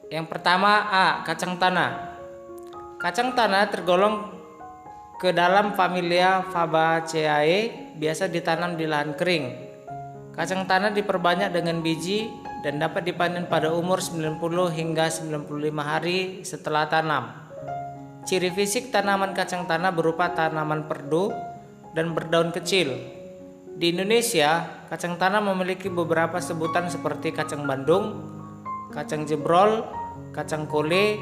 Yang pertama A. Kacang tanah. Kacang tanah tergolong ke dalam familia Fabaceae, biasa ditanam di lahan kering. Kacang tanah diperbanyak dengan biji dan dapat dipanen pada umur 90 hingga 95 hari setelah tanam. Ciri fisik tanaman kacang tanah berupa tanaman perdu dan berdaun kecil. Di Indonesia, kacang tanah memiliki beberapa sebutan seperti kacang Bandung, kacang jebrol, kacang kole,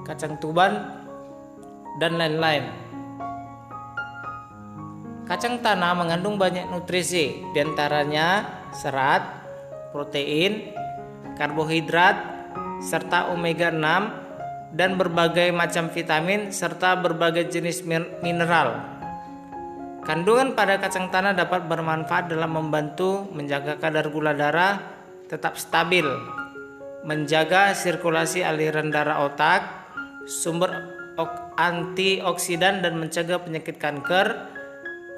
kacang tuban, dan lain-lain. Kacang tanah mengandung banyak nutrisi, diantaranya serat, protein, karbohidrat, serta omega 6 dan berbagai macam vitamin serta berbagai jenis mineral. Kandungan pada kacang tanah dapat bermanfaat dalam membantu menjaga kadar gula darah tetap stabil, menjaga sirkulasi aliran darah otak, sumber antioksidan dan mencegah penyakit kanker,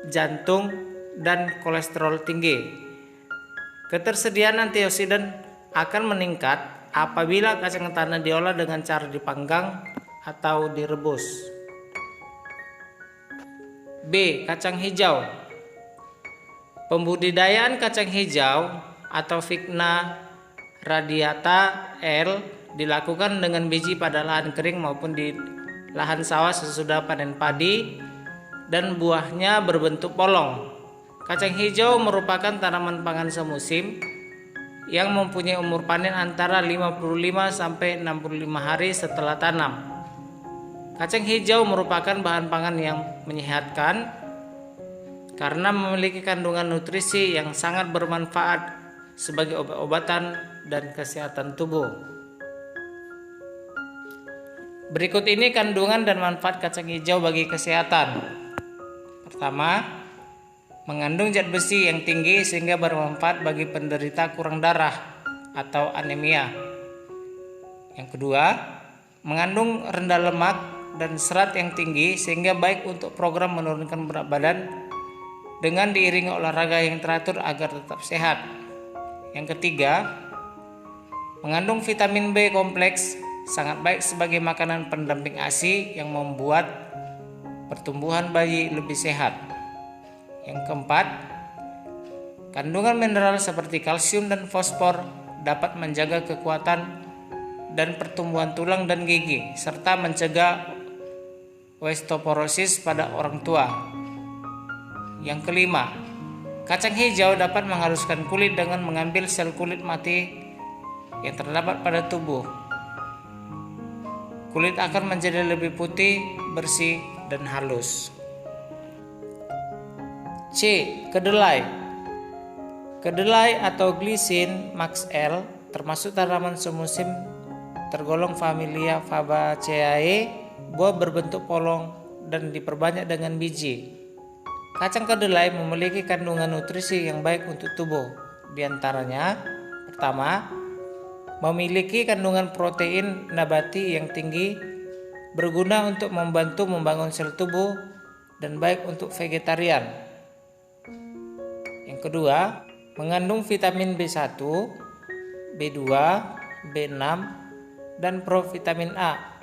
jantung, dan kolesterol tinggi. Ketersediaan antioksidan akan meningkat apabila kacang tanah diolah dengan cara dipanggang atau direbus. B. Kacang hijau. Pembudidayaan kacang hijau atau Vigna radiata L dilakukan dengan biji pada lahan kering maupun di lahan sawah sesudah panen padi, dan buahnya berbentuk polong. Kacang hijau merupakan tanaman pangan semusim yang mempunyai umur panen antara 55 sampai 65 hari setelah tanam. Kacang hijau merupakan bahan pangan yang menyehatkan karena memiliki kandungan nutrisi yang sangat bermanfaat sebagai obat-obatan dan kesehatan tubuh. Berikut ini kandungan dan manfaat kacang hijau bagi kesehatan. Pertama, mengandung zat besi yang tinggi sehingga bermanfaat bagi penderita kurang darah atau anemia. Yang kedua, mengandung rendah lemak dan serat yang tinggi sehingga baik untuk program menurunkan berat badan dengan diiringi olahraga yang teratur agar tetap sehat. Yang ketiga, mengandung vitamin B kompleks, sangat baik sebagai makanan pendamping ASI yang membuat pertumbuhan bayi lebih sehat. Yang keempat, kandungan mineral seperti kalsium dan fosfor dapat menjaga kekuatan dan pertumbuhan tulang dan gigi serta mencegah osteoporosis pada orang tua. Yang kelima, kacang hijau dapat menghaluskan kulit dengan mengambil sel kulit mati yang terdapat pada tubuh. Kulit akan menjadi lebih putih, bersih, dan halus. C. Kedelai. Kedelai atau Glycine Max L termasuk tanaman semusim tergolong familia Fabaceae, buah berbentuk polong dan diperbanyak dengan biji. Kacang kedelai memiliki kandungan nutrisi yang baik untuk tubuh. Di antaranya, pertama, memiliki kandungan protein nabati yang tinggi, berguna untuk membantu membangun sel tubuh dan baik untuk vegetarian. Yang kedua, mengandung vitamin B1, B2, B6, dan provitamin A,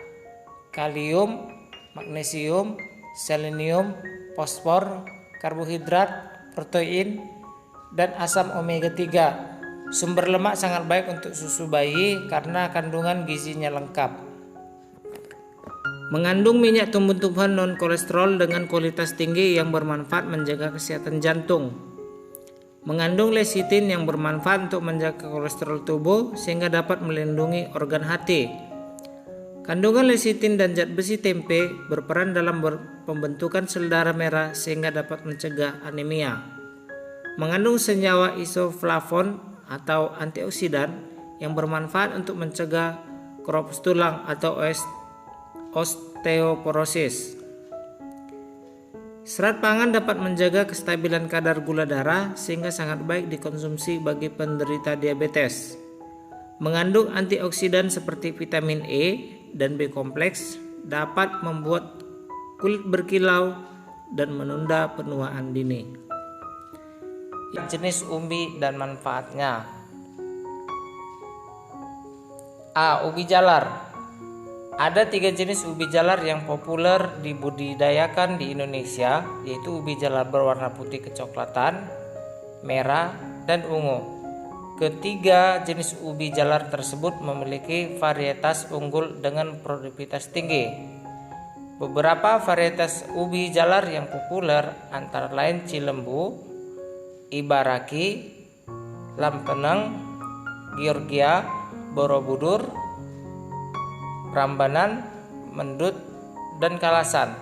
kalium, magnesium, selenium, fosfor, karbohidrat, protein, dan asam omega 3. Sumber lemak sangat baik untuk susu bayi karena kandungan gizinya lengkap. Mengandung minyak tumbuh-tumbuhan non-kolesterol dengan kualitas tinggi yang bermanfaat menjaga kesehatan jantung. Mengandung lecitin yang bermanfaat untuk menjaga kolesterol tubuh sehingga dapat melindungi organ hati. Kandungan lecitin dan zat besi tempe berperan dalam pembentukan sel darah merah sehingga dapat mencegah anemia. Mengandung senyawa isoflavon atau antioksidan yang bermanfaat untuk mencegah kropos tulang atau osteoporosis. Serat pangan dapat menjaga kestabilan kadar gula darah sehingga sangat baik dikonsumsi bagi penderita diabetes. Mengandung antioksidan seperti vitamin E dan B kompleks dapat membuat kulit berkilau dan menunda penuaan dini. Jenis umbi dan manfaatnya. A. Ubi jalar. Ada 3 jenis ubi jalar yang populer dibudidayakan di Indonesia, yaitu ubi jalar berwarna putih kecoklatan, merah, dan ungu. Ketiga jenis ubi jalar tersebut memiliki varietas unggul dengan produktivitas tinggi. Beberapa varietas ubi jalar yang populer antara lain Cilembu, Ibaraki, Lampenang, Georgia, Borobudur, Prambanan, Mendut, dan Kalasan.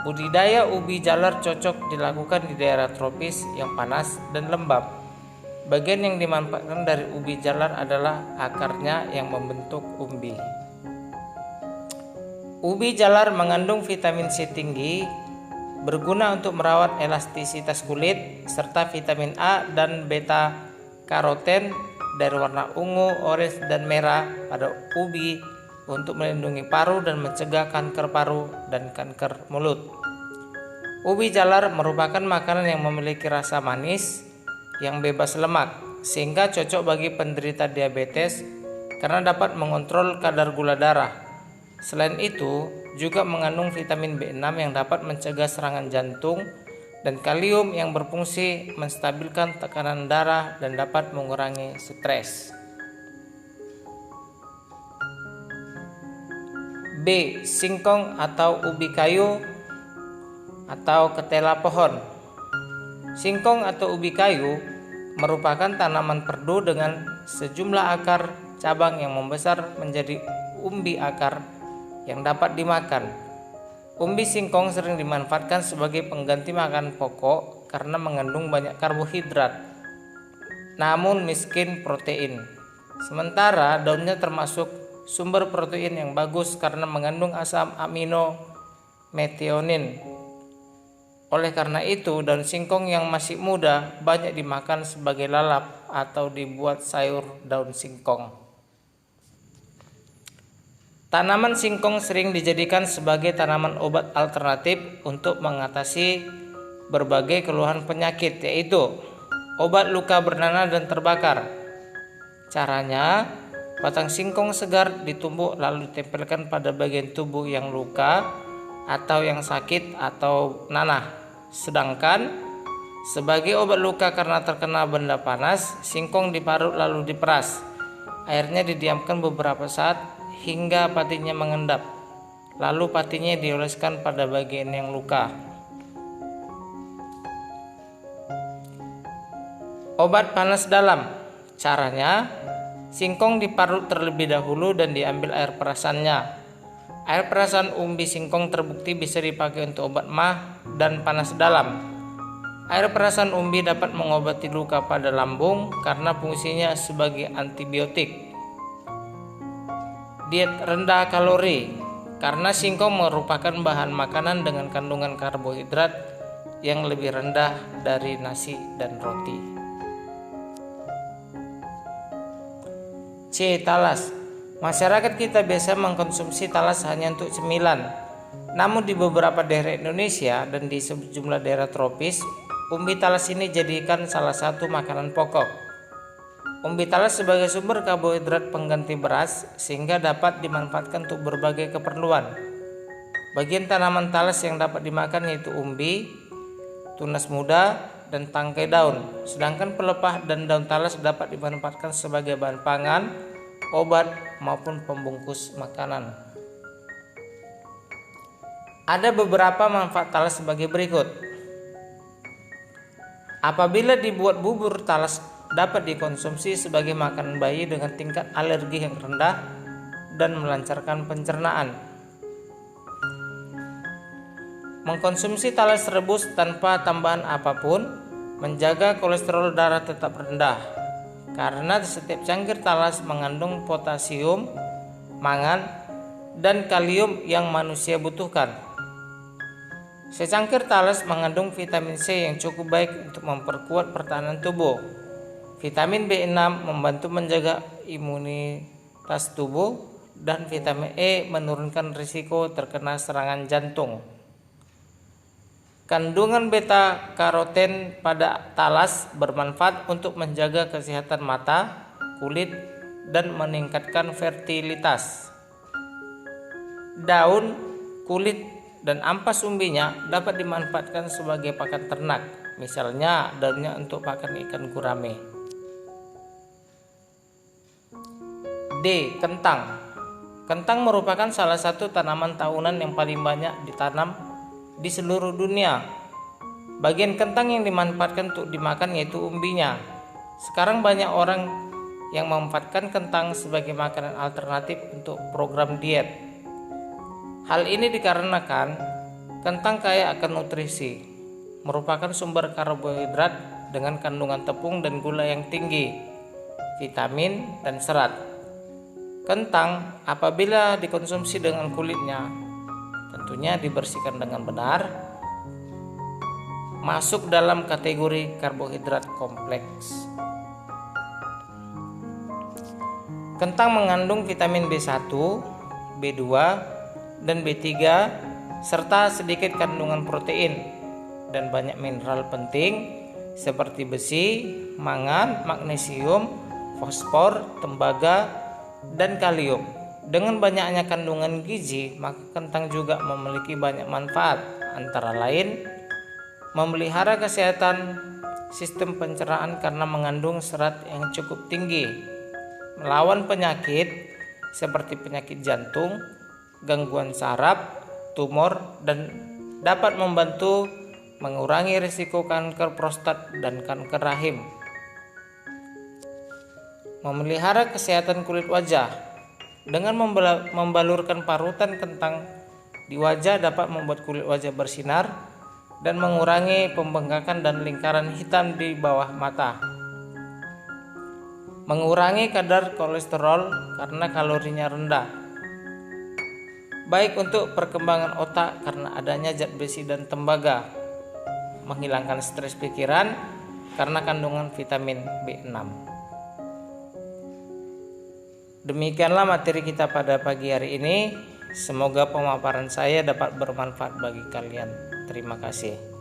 Budidaya ubi jalar cocok dilakukan di daerah tropis yang panas dan lembab. Bagian yang dimanfaatkan dari ubi jalar adalah akarnya yang membentuk umbi. Ubi jalar mengandung vitamin C tinggi, berguna untuk merawat elastisitas kulit, serta vitamin A dan beta karoten dari warna ungu, orange, dan merah pada ubi untuk melindungi paru dan mencegah kanker paru dan kanker mulut. Ubi jalar merupakan makanan yang memiliki rasa manis yang bebas lemak, sehingga cocok bagi penderita diabetes karena dapat mengontrol kadar gula darah. Selain itu, juga mengandung vitamin B6 yang dapat mencegah serangan jantung dan kalium yang berfungsi menstabilkan tekanan darah dan dapat mengurangi stres. B. Singkong atau ubi kayu atau ketela pohon. Singkong atau ubi kayu merupakan tanaman perdu dengan sejumlah akar cabang yang membesar menjadi umbi akar yang dapat dimakan. Umbi singkong sering dimanfaatkan sebagai pengganti makan pokok karena mengandung banyak karbohidrat, namun miskin protein. Sementara daunnya termasuk sumber protein yang bagus karena mengandung asam amino metionin. Oleh karena itu, daun singkong yang masih muda banyak dimakan sebagai lalap atau dibuat sayur daun singkong. Tanaman singkong sering dijadikan sebagai tanaman obat alternatif untuk mengatasi berbagai keluhan penyakit, yaitu obat luka bernanah dan terbakar. Caranya, batang singkong segar ditumbuk lalu ditempelkan pada bagian tubuh yang luka atau yang sakit atau nanah. Sedangkan sebagai obat luka karena terkena benda panas, singkong diparut lalu diperas. Airnya didiamkan beberapa saat hingga patinya mengendap. Lalu patinya dioleskan pada bagian yang luka. Obat panas dalam. Caranya, singkong diparut terlebih dahulu dan diambil air perasannya. Air perasan umbi singkong terbukti bisa dipakai untuk obat mah dan panas dalam. Air perasan umbi dapat mengobati luka pada lambung karena fungsinya sebagai antibiotik. Diet rendah kalori, karena singkong merupakan bahan makanan dengan kandungan karbohidrat yang lebih rendah dari nasi dan roti. C. Talas. Masyarakat kita biasa mengkonsumsi talas hanya untuk cemilan. Namun di beberapa daerah Indonesia dan di sejumlah daerah tropis, umbi talas ini dijadikan salah satu makanan pokok. Umbi talas sebagai sumber karbohidrat pengganti beras sehingga dapat dimanfaatkan untuk berbagai keperluan. Bagian tanaman talas yang dapat dimakan yaitu umbi, tunas muda, dan tangkai daun. Sedangkan pelepah dan daun talas dapat dimanfaatkan sebagai bahan pangan, obat, maupun pembungkus makanan. Ada beberapa manfaat talas sebagai berikut. Apabila dibuat bubur, talas dapat dikonsumsi sebagai makanan bayi dengan tingkat alergi yang rendah dan melancarkan pencernaan. Mengkonsumsi talas rebus tanpa tambahan apapun menjaga kolesterol darah tetap rendah, karena setiap cangkir talas mengandung potasium, mangan, dan kalium yang manusia butuhkan. Secangkir talas mengandung vitamin C yang cukup baik untuk memperkuat pertahanan tubuh. Vitamin B6 membantu menjaga imunitas tubuh, dan vitamin E menurunkan risiko terkena serangan jantung. Kandungan beta karoten pada talas bermanfaat untuk menjaga kesehatan mata, kulit, dan meningkatkan fertilitas. Daun, kulit, dan ampas umbinya dapat dimanfaatkan sebagai pakan ternak, misalnya daunnya untuk pakan ikan gurame. D. Kentang. Kentang merupakan salah satu tanaman tahunan yang paling banyak ditanam di seluruh dunia. Bagian kentang yang dimanfaatkan untuk dimakan yaitu umbinya. Sekarang banyak orang yang memanfaatkan kentang sebagai makanan alternatif untuk program diet. Hal ini dikarenakan kentang kaya akan nutrisi, merupakan sumber karbohidrat dengan kandungan tepung dan gula yang tinggi, vitamin dan serat. Kentang apabila dikonsumsi dengan kulitnya, tentunya dibersihkan dengan benar, masuk dalam kategori karbohidrat kompleks. Kentang mengandung vitamin B1, B2, dan B3 serta sedikit kandungan protein dan banyak mineral penting seperti besi, mangan, magnesium, fosfor, tembaga, dan kalium. Dengan banyaknya kandungan gizi, maka kentang juga memiliki banyak manfaat, antara lain memelihara kesehatan sistem pencernaan karena mengandung serat yang cukup tinggi, melawan penyakit seperti penyakit jantung, gangguan saraf, tumor, dan dapat membantu mengurangi risiko kanker prostat dan kanker rahim. Memelihara kesehatan kulit wajah. Dengan membalurkan parutan kentang di wajah dapat membuat kulit wajah bersinar dan mengurangi pembengkakan dan lingkaran hitam di bawah mata. Mengurangi kadar kolesterol karena kalorinya rendah. Baik untuk perkembangan otak karena adanya zat besi dan tembaga. Menghilangkan stres pikiran karena kandungan vitamin B6. Demikianlah materi kita pada pagi hari ini. Semoga pemaparan saya dapat bermanfaat bagi kalian. Terima kasih.